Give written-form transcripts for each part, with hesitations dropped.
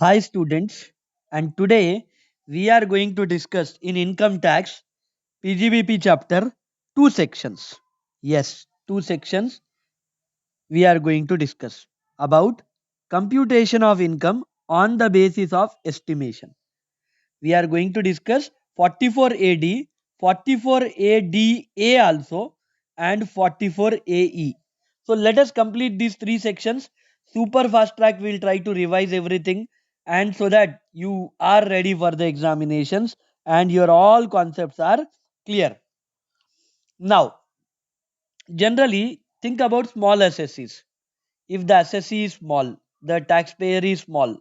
Hi students, and today we are going to discuss in income tax PGBP chapter two sections. Yes, two sections we are going to discuss about computation of income on the basis of estimation. We are going to discuss 44AD, 44ADA also, and 44AE. So let us complete these three sections. Super fast track will try to revise everything, and so that you are ready for the examinations and your all concepts are clear. Now, generally think about small assessees. If the assessee is small, the taxpayer is small,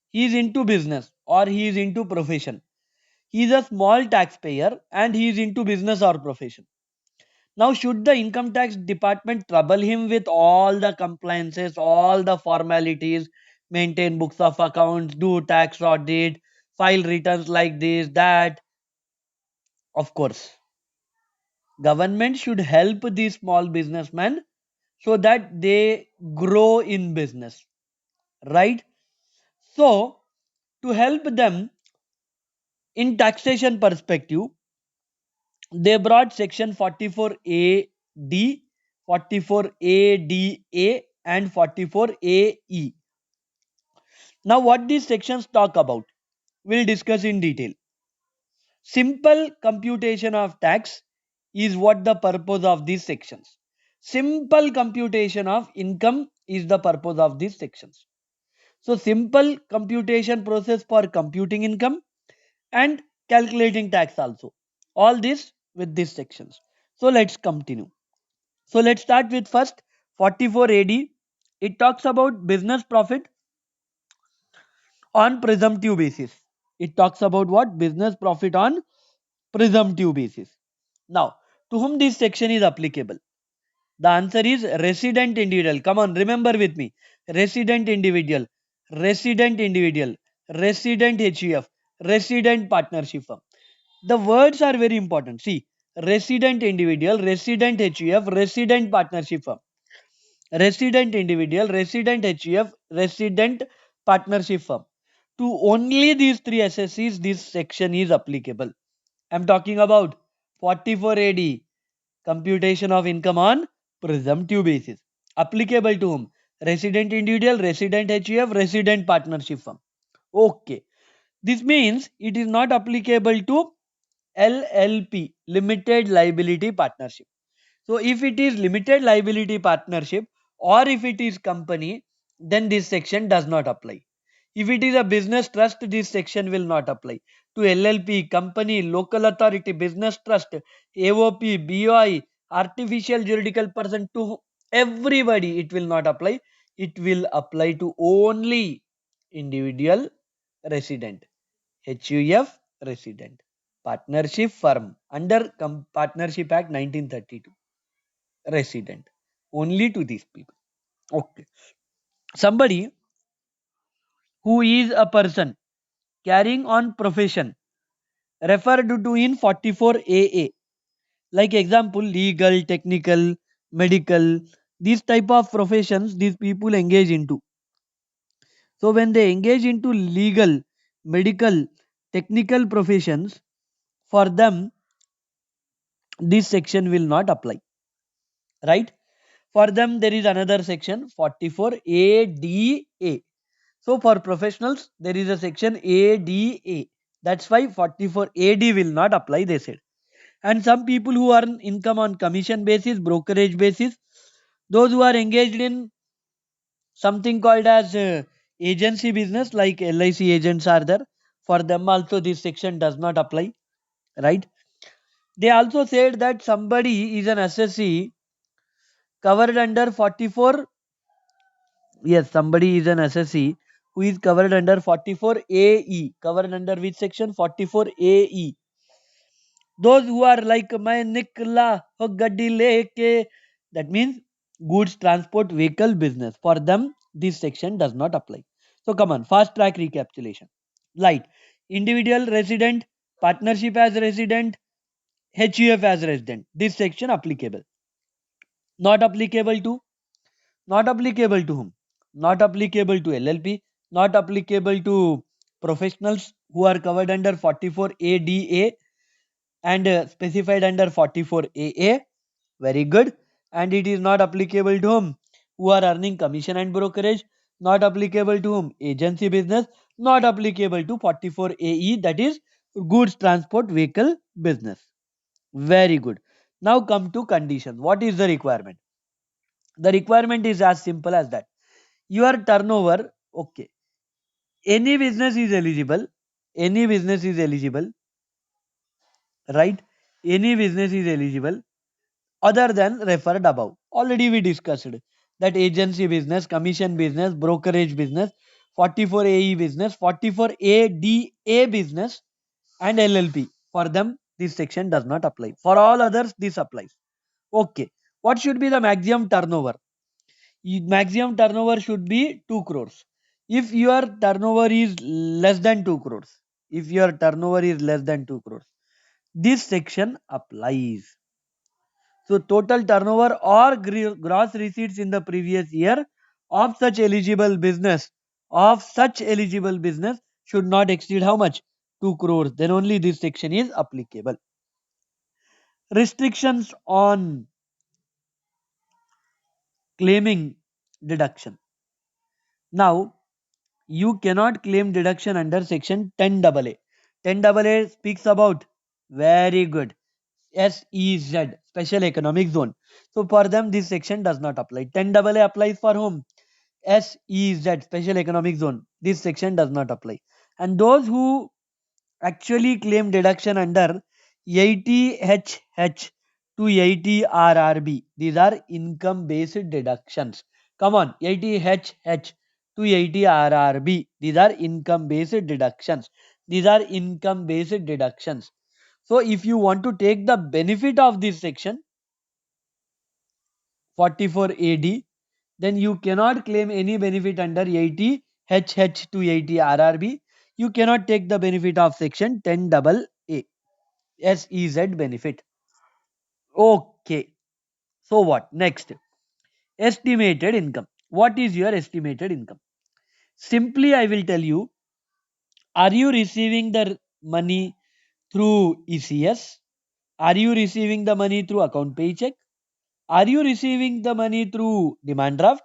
he is into business or he is into profession. He is a small taxpayer and he is into business or profession. Now, should the income tax department trouble him with all the compliances, all the formalities, maintain books of accounts, do tax audit, file returns like this, that? Of course, government should help these small businessmen so that they grow in business, right? So, to help them in taxation perspective, they brought section 44AD, 44ADA, and 44AE. Now, what these sections talk about, we'll discuss in detail. Simple computation of tax is what the purpose of these sections. Simple computation of income is the purpose of these sections. So, simple computation process for computing income and calculating tax also. All this with these sections. So, let's continue. So let's start with first 44 AD. It talks about business profit on presumptive basis. It talks about what? Business profit on presumptive basis. Now, to whom this section is applicable? The answer is resident individual. Come on, remember with me. Resident individual, resident individual, resident HUF, resident partnership firm. The words are very important. See, resident individual, resident HUF, resident partnership firm. Resident individual, resident HUF, resident partnership firm. To only these three SSCs, this section is applicable. I'm talking about 44 AD, computation of income on presumptive basis. Applicable to whom? Resident individual, resident HUF, resident partnership firm. Okay. This means it is not applicable to LLP, limited liability partnership. So if it is limited liability partnership or if it is company, then this section does not apply. If it is a business trust, this section will not apply. To LLP, company, local authority, business trust, AOP, BOI, artificial juridical person, to everybody it will not apply. It will apply to only individual resident, HUF resident, partnership firm under Partnership Act 1932, resident, only to these people. Okay. Somebody who is a person carrying on profession referred to in 44 AA, like example legal, technical, medical, these type of professions these people engage into. So when they engage into legal, medical, technical professions, for them this section will not apply, right? For them there is another section 44 ADA. So for professionals there is a section ADA. That's why 44 AD will not apply, they said. And some people who earn income on commission basis, brokerage basis, those who are engaged in something called as agency business like LIC agents are there, for them also this section does not apply, right? They also said that somebody is an assessee covered under 44. Yes, somebody is an assessee who is covered under 44 AE. Covered under which section? 44 AE. Those who are like my Nikla ho gaddi leke, that means goods transport vehicle business. For them, this section does not apply. So come on, fast track recapitulation. Light. Individual resident, partnership as resident, HUF as resident. This section applicable. Not applicable to, not applicable to whom? Not applicable to LLP, not applicable to professionals who are covered under 44 ADA and specified under 44 AA. Very good. And it is not applicable to whom? Who are earning commission and brokerage. Not applicable to whom? Agency business. Not applicable to 44 AE, that is goods transport vehicle business. Very good. Now come to conditions. What is the requirement? The requirement is as simple as that. Your turnover, okay. Any business is eligible. Any business is eligible, right? Any business is eligible other than referred above. Already we discussed that agency business, commission business, brokerage business, 44 AE business, 44 ADA business, and LLP. For them, this section does not apply. For all others, this applies. Okay. What should be the maximum turnover? Maximum turnover should be 2 crores. If your turnover is less than 2 crores, if your turnover is less than 2 crores, this section applies. So total turnover or gross receipts in the previous year of such eligible business should not exceed how much? 2 crores. Then only this section is applicable. Restrictions on claiming deduction. Now you cannot claim deduction under section 10AA. 10AA speaks about very good SEZ, Special Economic Zone. So for them this section does not apply. 10AA applies for whom? SEZ, Special Economic Zone. This section does not apply. And those who actually claim deduction under 80HH to 80RRB, these are income based deductions. Come on, 80HH to 80RRB, these are income based deductions. These are income based deductions. So if you want to take the benefit of this section 44 AD, then you cannot claim any benefit under 80 HH to 80 RRB. You cannot take the benefit of section 10 double A SEZ benefit. Okay. So what? Next. Estimated income. What is your estimated income? Simply I will tell you, are you receiving the money through ECS? Are you receiving the money through account paycheck? Are you receiving the money through demand draft?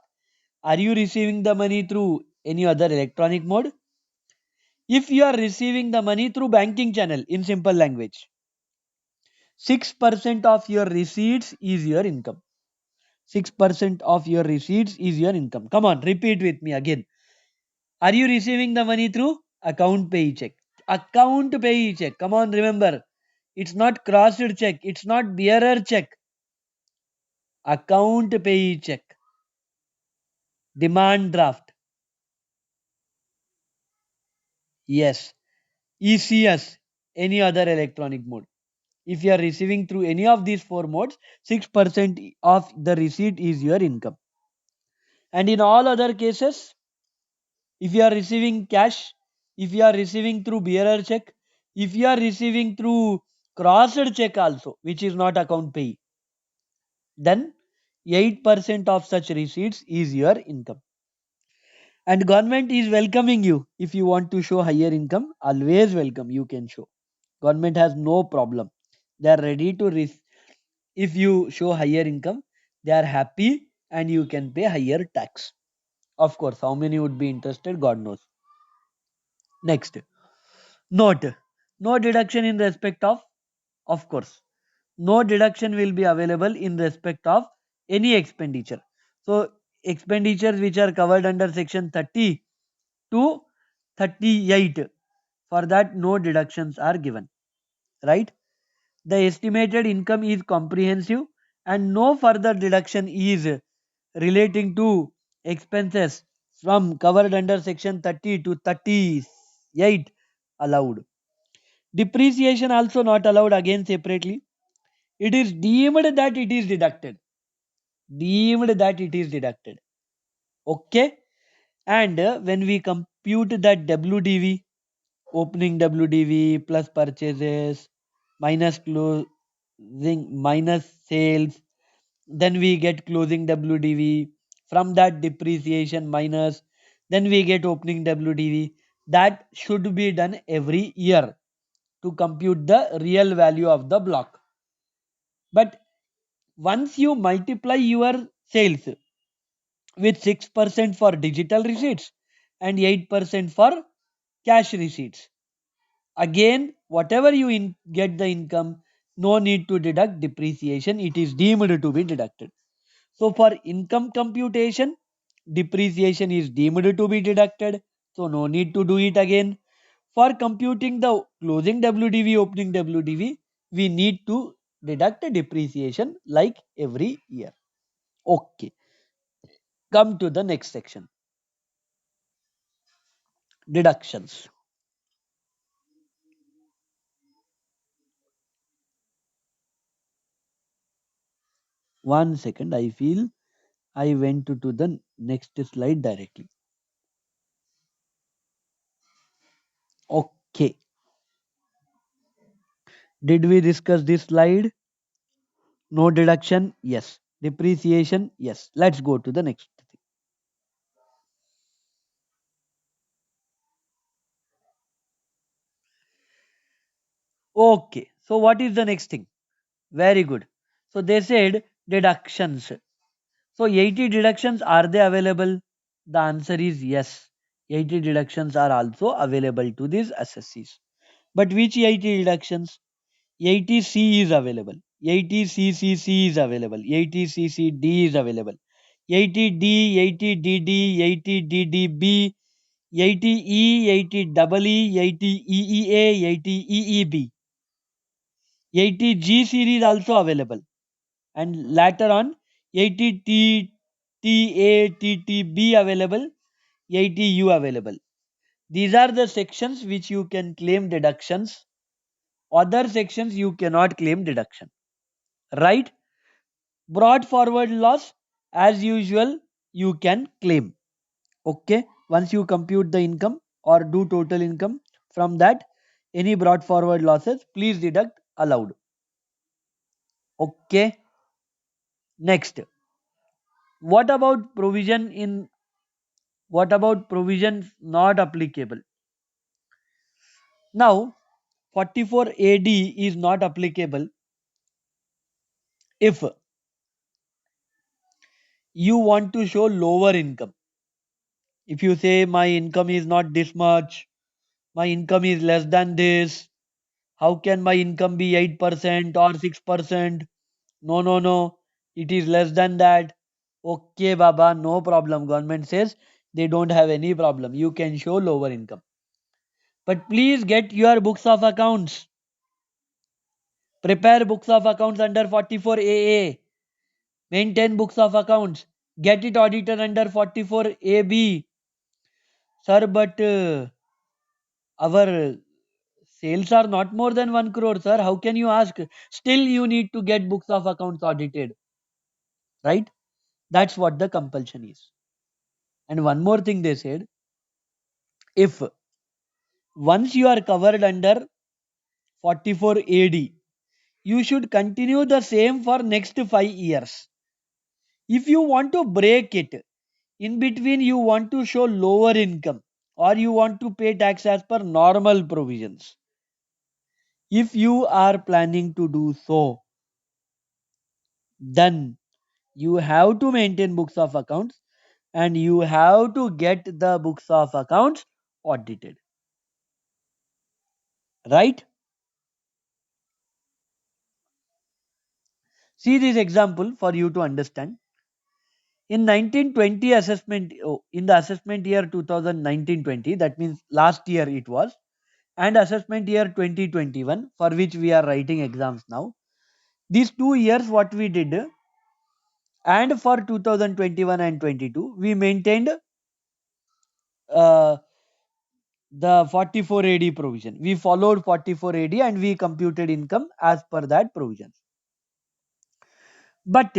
Are you receiving the money through any other electronic mode? If you are receiving the money through banking channel, in simple language, 6% of your receipts is your income. 6% of your receipts is your income. Come on, repeat with me again. Are you receiving the money through account paycheck? Account paycheck. Come on, remember. It's not crossed check. It's not bearer check. Account paycheck. Demand draft. Yes. ECS. Any other electronic mode. If you are receiving through any of these four modes, 6% of the receipt is your income. And in all other cases, if you are receiving cash, if you are receiving through bearer check, if you are receiving through crossed check also, which is not account pay, then 8% of such receipts is your income. And government is welcoming you. If you want to show higher income, always welcome, you can show. Government has no problem. They are ready to if you show higher income, they are happy and you can pay higher tax. Of course, how many would be interested, God knows. Next, note, no deduction in respect of course, no deduction will be available in respect of any expenditure. So expenditures which are covered under section 30 to 38, for that no deductions are given, right? The estimated income is comprehensive and no further deduction is relating to expenses from covered under section 30 to 38 allowed. Depreciation also not allowed again separately. It is deemed that it is deducted. Deemed that it is deducted. Okay. And when we compute that WDV, opening WDV plus purchases minus closing minus sales, then we get closing WDV, from that depreciation minus Then we get opening WDV. That should be done every year to compute the real value of the block. But once you multiply your sales with 6% for digital receipts and 8% for cash receipts, again, whatever you get the income, no need to deduct depreciation. It is deemed to be deducted. So for income computation, depreciation is deemed to be deducted. So no need to do it again. For computing the closing WDV, opening WDV, we need to deduct the depreciation like every year. Okay. Come to the next section. Deductions. 1 second. I feel I went to the next slide directly. Okay. Did we discuss this slide? No deduction? Yes. Depreciation? Yes. Let's go to the next thing. Okay. So what is the next thing? Very good. So they said deductions. So 80 deductions, are they available? The answer is yes. 80 deductions are also available to these assessees. But which 80 deductions? 80C is available. 80CCC is available. 80CCD is available. 80D, 80DD, 80DDB, 80E, 80EE, 80EEA, 80EEB. 80G series also available. And later on 80TTATTB available, 80U available. These are the sections which you can claim deductions. Other sections you cannot claim deduction. Right? Brought forward loss, as usual, you can claim. Okay? Once you compute the income or do total income, from that, any brought forward losses, please deduct allowed. Okay? Next. What about provision in What about provisions not applicable? Now, 44 AD is not applicable if you want to show lower income. If you say my income is not this much, my income is less than this, how can my income be 8% or 6%? No, no, no, it is less than that. Okay, Baba, no problem. Government says they don't have any problem. You can show lower income. But please get your books of accounts. Prepare books of accounts under 44 AA. Maintain books of accounts. Get it audited under 44 AB. Sir, but our sales are not more than 1 crore, sir. How can you ask? Still, you need to get books of accounts audited. Right? That's what the compulsion is. And one more thing they said, if once you are covered under 44 AD, you should continue the same for next 5 years. If you want to break it, in between you want to show lower income or you want to pay tax as per normal provisions. If you are planning to do so, then you have to maintain books of accounts and you have to get the books of accounts audited. Right? See this example for you to understand. In 1920 assessment, in the assessment year 2019-20, that means last year it was, and assessment year 2021 for which we are writing exams now. These 2 years what we did, and for 2021 and 22 we maintained uh, the 44 AD provision. We followed 44 AD and we computed income as per that provision. But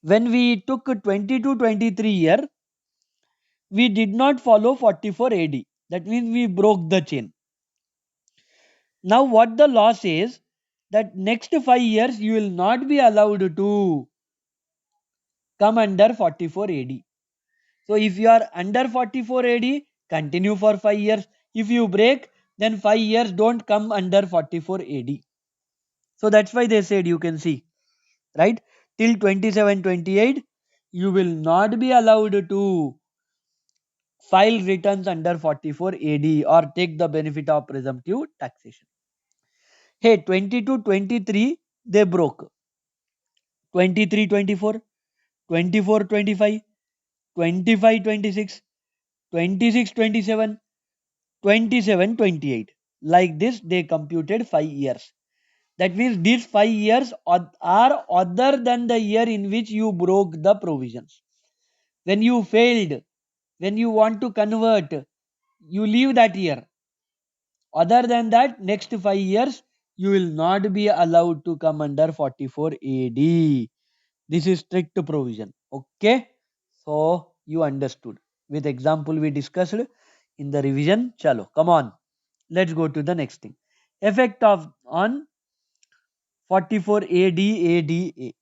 when we took 22-23 year, we did not follow 44 AD. That means we broke the chain. Now what the law says, that next 5 years you will not be allowed to come under 44 AD. So if you are under 44 AD, continue for 5 years. If you break, then 5 years don't come under 44 AD. So that's why they said, you can see, right? Till 27, 28, you will not be allowed to file returns under 44 AD or take the benefit of presumptive taxation. Hey, 22, 23, they broke. 23, 24, 24, 25, 25, 26, 26, 27, 27, 28. Like this, they computed 5 years. That means these 5 years are other than the year in which you broke the provisions. When you failed, when you want to convert, you leave that year. Other than that, next 5 years, you will not be allowed to come under 44 AD. This is strict provision. Okay. So you understood. With example we discussed in the revision. Chalo, come on. Let's go to the next thing. Effect of on 44 ADA.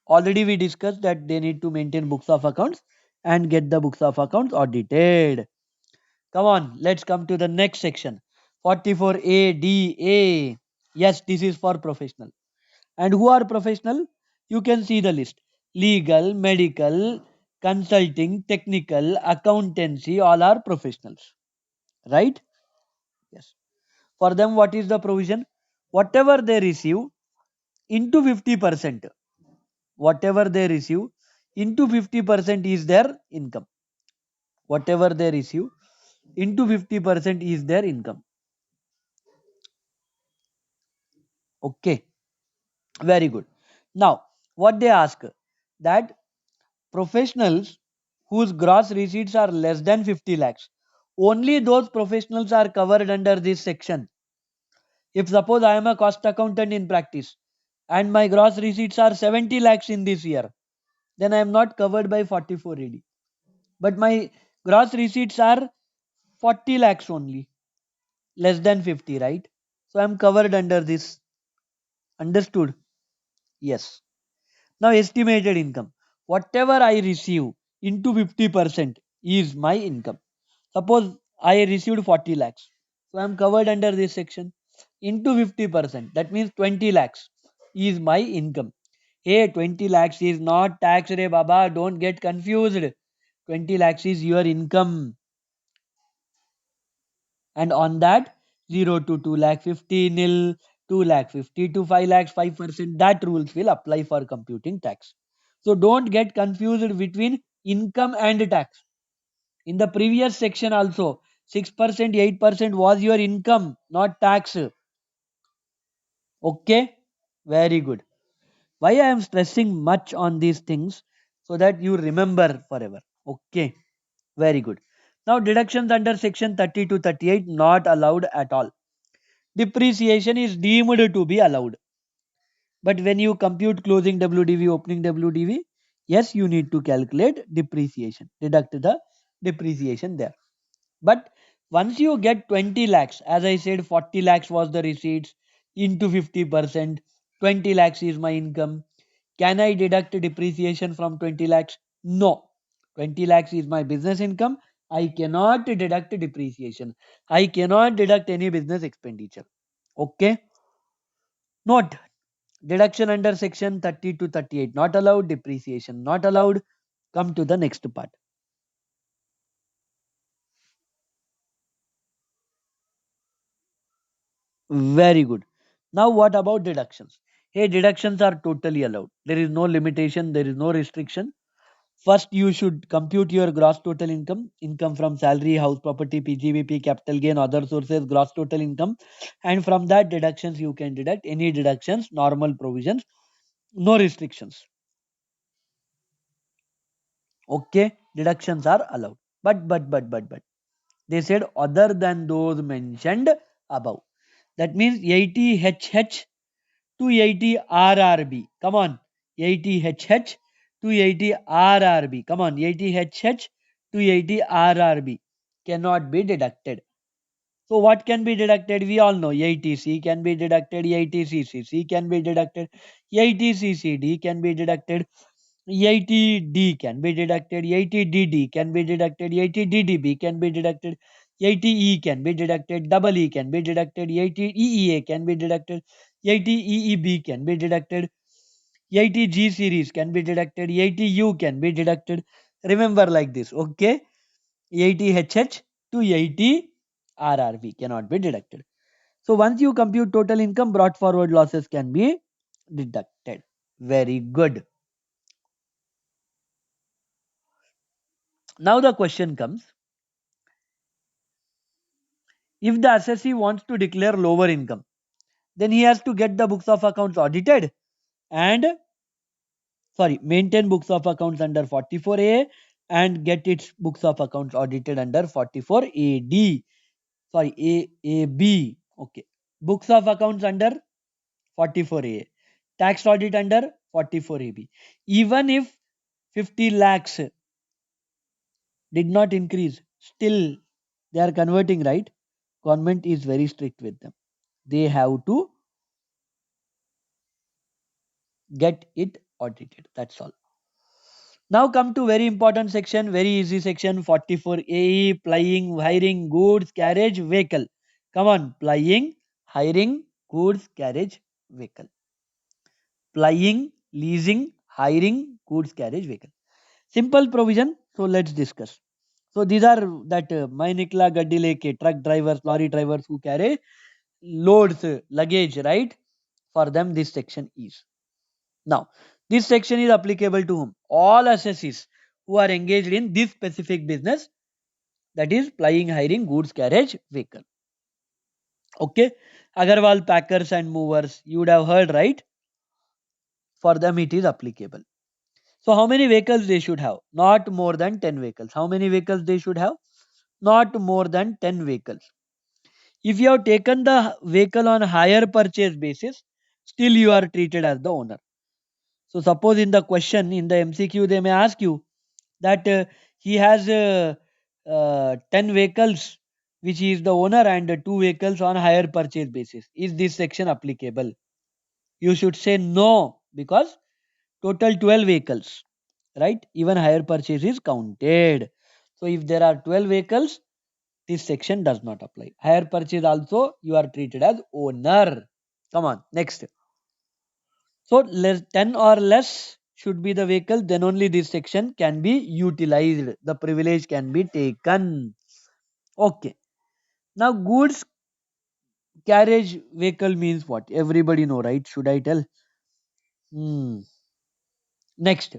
Already we discussed that they need to maintain books of accounts and get the books of accounts audited. Come on, let's come to the next section. 44 ADA. Yes, this is for professional. And who are professional? You can see the list. Legal, medical, consulting, technical, accountancy, all are professionals. Right? Yes. For them, what is the provision? Whatever they receive into 50%. Whatever they receive into 50% is their income. Whatever they receive into 50% is their income. Okay. Very good. Now, what they ask, that professionals whose gross receipts are less than 50 lakhs, only those professionals are covered under this section. If suppose I am a cost accountant in practice and my gross receipts are 70 lakhs in this year, then I am not covered by 44 AD. But my gross receipts are 40 lakhs only, less than 50, right? So I am covered under this. Understood? Yes. Now, estimated income. Whatever I receive into 50% is my income. Suppose I received 40 lakhs. So I am covered under this section. Into 50%, that means 20 lakhs is my income. Hey, 20 lakhs is not tax, re Baba. Don't get confused. 20 lakhs is your income. And on that, 0 to 2 lakh 50 nil, 2 lakh 50 to 5 lakhs 5%, that rules will apply for computing tax. So don't get confused between income and tax. In the previous section also, 6%, 8% was your income, not tax. Okay? Very good. Why I am stressing much on these things? So that you remember forever. Okay? Very good. Now deductions under section 30 to 38 not allowed at all. Depreciation is deemed to be allowed. But when you compute closing WDV, opening WDV, yes, you need to calculate depreciation, deduct the depreciation there. But once you get 20 lakhs, as I said, 40 lakhs was the receipts into 50%, 20 lakhs is my income. Can I deduct depreciation from 20 lakhs? No. 20 lakhs is my business income. I cannot deduct depreciation. I cannot deduct any business expenditure. Okay. Note, deduction under section 30 to 38 not allowed, depreciation not allowed. Come to the next part. Very good. Now what about deductions? Hey, deductions are totally allowed. There is no limitation, there is no restriction. First, you should compute your gross total income, income from salary, house property, PGBP, capital gain, other sources, gross total income. And from that deductions, you can deduct any deductions, normal provisions, no restrictions. Okay, deductions are allowed. But they said other than those mentioned above. That means 80HH to 80RRB. Come on, 80HH to 80RRB. Come on, 80HH to 80RRB cannot be deducted. So what can be deducted? We all know 80C can be deducted, 80CCC can be deducted, 80CCD can be deducted. EITD can be deducted, EITDD can be deducted, EITDDB can be deducted, EITE can be deducted, double E can be deducted, EITEEA can be deducted, EITEEB can be deducted, EITG series can be deducted, EITU can be deducted. Remember like this, okay? EITHH to EITRRB cannot be deducted. So once you compute total income, brought forward losses can be deducted. Very good. Now the question comes, if the assessee wants to declare lower income, then he has to get the books of accounts audited and maintain books of accounts under 44A and get its books of accounts audited under 44AD. AAB. Okay. Books of accounts under 44A. Tax audit under 44AB. Even if 50 lakhs did not increase, still they are converting, right? Government is very strict with them. They have to get it audited. That's all. Now come to very important section, very easy section 44AE, plying, hiring, goods, carriage, vehicle. Come on, plying, hiring, goods, carriage, vehicle. Plying, leasing, hiring, goods, carriage, vehicle. Simple provision. So let's discuss. So these are that my Nikla Gaddi Leke, truck drivers, lorry drivers who carry loads, luggage, right? For them, this section is. Now, this section is applicable to whom? All assessees who are engaged in this specific business, that is plying, hiring, goods, carriage, vehicle. Okay. Agarwal packers and movers, you would have heard, right? For them, it is applicable. So, how many vehicles they should have? Not more than 10 vehicles. How many vehicles they should have? Not more than 10 vehicles. If you have taken the vehicle on hire purchase basis, still you are treated as the owner. So suppose in the question, in the MCQ, they may ask you that he has 10 vehicles which he is the owner and 2 vehicles on hire purchase basis. Is this section applicable? You should say no, because total 12 vehicles, right? Even hire purchase is counted. So if there are 12 vehicles, this section does not apply. Hire purchase also, you are treated as owner. Come on, next. So less 10 or less should be the vehicle, then only this section can be utilized. The privilege can be taken. Okay. Now goods carriage vehicle means what? Everybody know, right? Should I tell? Hmm. Next.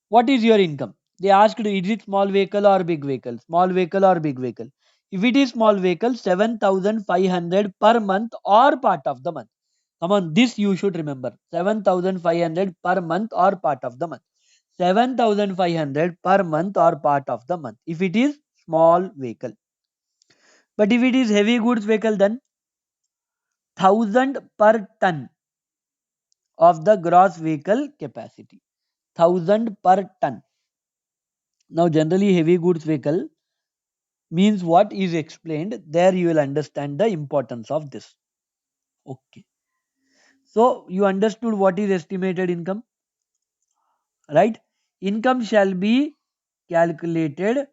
What is your income? They asked, is it small vehicle or big vehicle? Small vehicle or big vehicle? If it is small vehicle, 7,500 per month or part of the month. Come on, this you should remember. 7,500 per month or part of the month. 7,500 per month or part of the month. If it is small vehicle. But if it is heavy goods vehicle, then 1,000 per ton of the gross vehicle capacity. 1,000 per ton. Now, generally, heavy goods vehicle means what is explained. There you will understand the importance of this. Okay. So, you understood what is estimated income, right? Income shall be calculated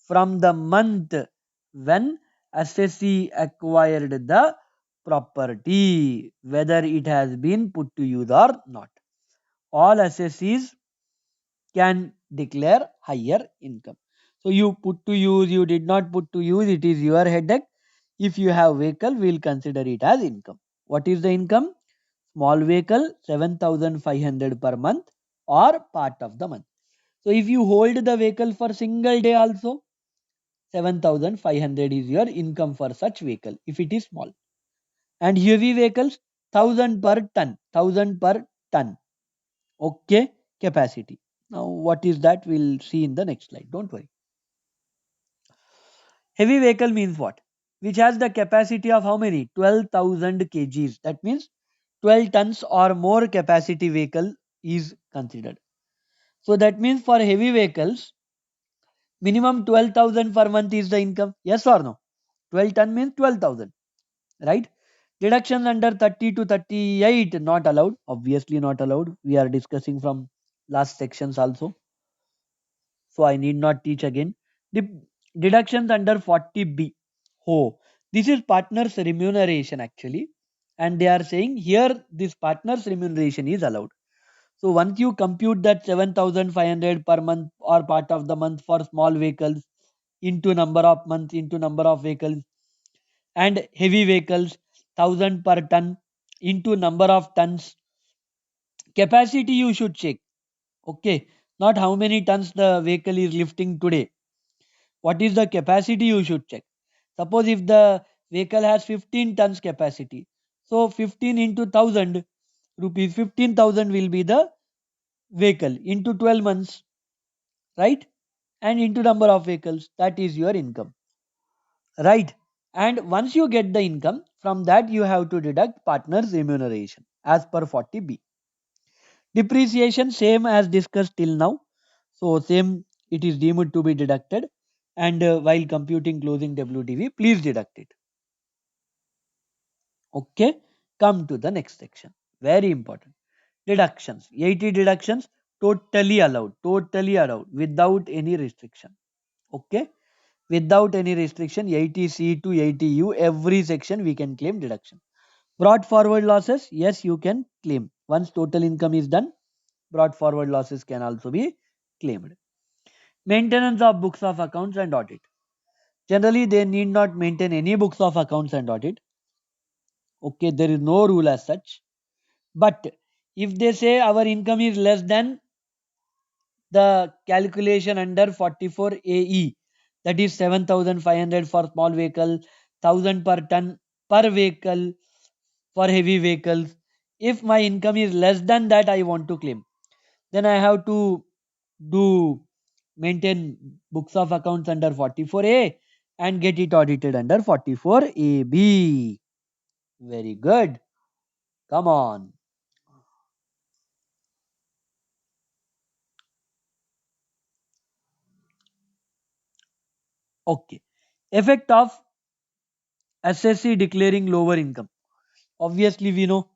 from the month when assessee acquired the property, whether it has been put to use or not. All assessees can declare higher income. So you put to use, you did not put to use, it is your headache. If you have vehicle, we will consider it as income. What is the income? Small vehicle 7,500 per month or part of the month. So if you hold the vehicle for single day also, 7,500 is your income for such vehicle if it is small. And heavy vehicles 1,000 per ton, 1,000 per ton. Okay, capacity. Now what is that? We'll see in the next slide. Don't worry. Heavy vehicle means what? Which has the capacity of how many? 12,000 kgs. That means 12 tons or more capacity vehicle is considered. So that means for heavy vehicles, minimum 12,000 per month is the income. Yes or no? 12 ton means 12,000. Right? Deductions under 30 to 38 not allowed. Obviously not allowed. We are discussing from last sections also, so I need not teach again. The deductions under 40B. Oh, this is partners remuneration actually, and they are saying here this partners remuneration is allowed. So once you compute that 7,500 per month or part of the month for small vehicles into number of months into number of vehicles, and heavy vehicles 1,000 per ton into number of tons, capacity you should check. Okay, not how many tons the vehicle is lifting today. What is the capacity you should check. Suppose if the vehicle has 15 tons capacity, so 15 into 1,000 rupees, 15,000 will be the vehicle into 12 months, right? And into number of vehicles, that is your income, right? And once you get the income, from that you have to deduct partner's remuneration as per 40B. Depreciation same as discussed till now. So same, it is deemed to be deducted, and while computing closing WDV, please deduct it. Okay, come to the next section. Very important. Deductions. 80 deductions totally allowed without any restriction. Okay, without any restriction, 80C to 80U, every section we can claim deduction. Brought forward losses, yes, you can claim. Once total income is done, brought forward losses can also be claimed. Maintenance of books of accounts and audit. Generally, they need not maintain any books of accounts and audit. Okay, there is no rule as such. But if they say our income is less than the calculation under 44 AE, that is 7,500 for small vehicle, 1,000 per ton per vehicle for heavy vehicles. If my income is less than that, I want to claim. Then I have to do maintain books of accounts under 44A and get it audited under 44AB. Very good. Come on. Okay. Effect of SSC declaring lower income. Obviously, we know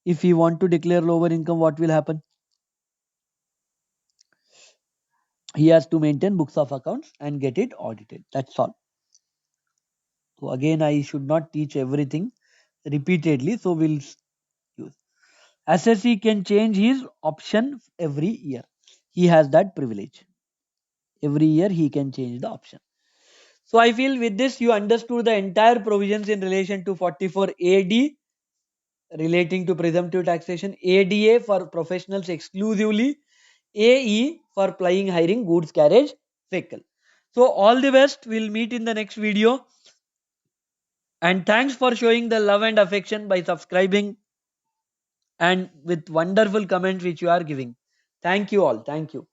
if we want to declare lower income, what will happen? He has to maintain books of accounts and get it audited. That's all. So again, I should not teach everything repeatedly. So we'll use. SSC can change his option every year. He has that privilege. Every year he can change the option. So I feel with this you understood the entire provisions in relation to 44 AD relating to presumptive taxation, ADA for professionals exclusively, AE for plying hiring goods carriage vehicle. So all the best. We'll meet in the next video. And thanks for showing the love and affection by subscribing and with wonderful comments which you are giving. Thank you all. Thank you.